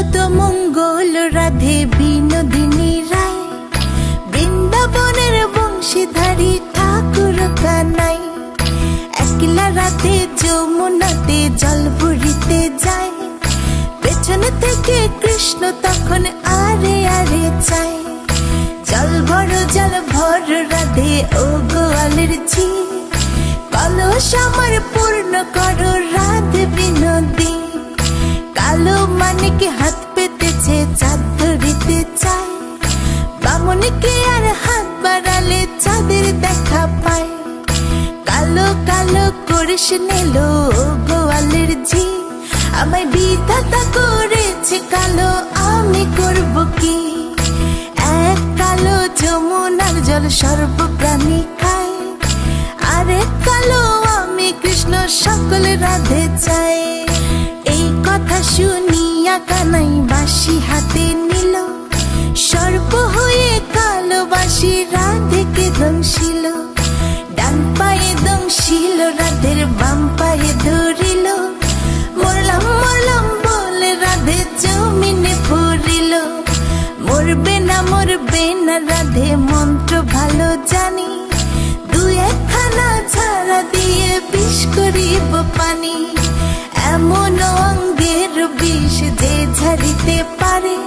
যত মঙ্গল রাধে বিনোদিনী রায়, বৃন্দাবনের বংশীধারী ঠাকুর কানাই। একলা রাতে যমুনাতে জল ভরিতে যায়, পেছনে থেকে কৃষ্ণ তখন আরে আরে চায়। জল ভর রাধে ও গোয়ালের ঝি, কলস আমার পূর্ণ করো রাধে বিনোদী। কালো মানিকে হাত পেতেছে চাঁদ ধরিতে চায়, বামুনকে আর হাত বাড়ালে চাঁদের দেখা পায়। কালো কালো করিস নিলো গোয়ালের ঝি, আমায় বিধাতা করেছে কালো, আমি করব কি? এক কালো যমুনার জল সর্বপ্রাণী খায়, আরেক কালো আমি কৃষ্ণ সকল রাধে চাই। এই কথা শুনিয়া কানাই বাঁশি হাতে নিল, সর্প হয়ে কালো বাঁশি রাধেকে দংশিল। ডান পায়ে দংশিল রাধের, বাম পায়ে ধরিল, মরলাম মরলাম বলে রাধে জমিনে পড়িল। মরবে না রাধে মন্ত্র ভালো জানি, দু একখানা ঝাড়া দিয়ে বিষ করিব পানি। এমন অঙ্গের বিষ যে ঝাড়িতে পারে,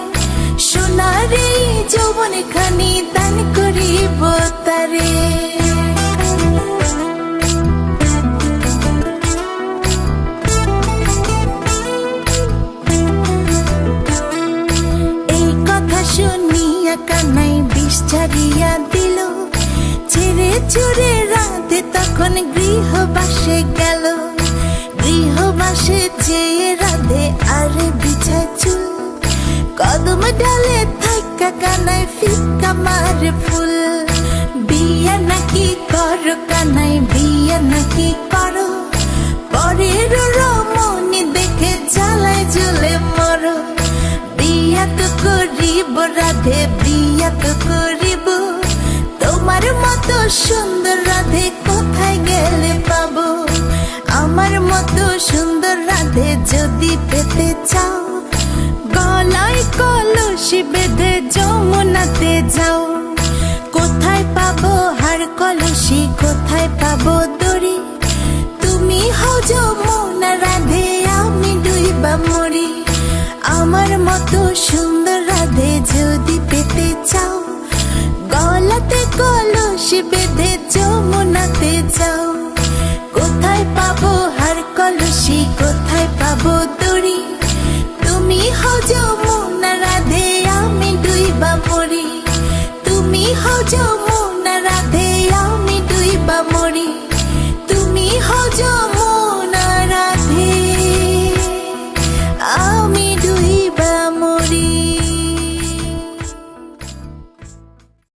সোনার এই যৌবন খানি দান করিব তারে। এই কথা শুনিয়া কানাই বিষ ঝাড়িয়া দিল, ছেড়ে ছুড়ে রাধে তখন গৃহবাসে গেল। গৃহবাসে চেয়ে রাধে আরে বিছায় চুল, কদম ডালে থাকা কানাই ফিক্কা মারে ফুল। বিয়া নাকি করো কানাই, বিয়া নাকি করো, পরের রমণী দেখে জ্বালায় জ্বলে মরো। বিয়া তো করিব রাধে, বিয়া তো করিব, তোমার মতো সুন্দর রাধে কোথায় গেলে পাবো? আমার মতো সুন্দর রাধে যদি পেতে চাও, গলায় কলসি বেঁধে যমুনাতে যাও। কোথায় পাবো হার কলসি, কোথায় পাবো দড়ি? তুমি হও যমুনা রাধে, আমি ডুইবা মরি। আমার মতো সুন্দর রাধে যদি পেতে চাও, গলাতে কলসি বেঁধে যমুনাতে যাও। কোথায় পাবো হার কলসি, কোথায় পাবো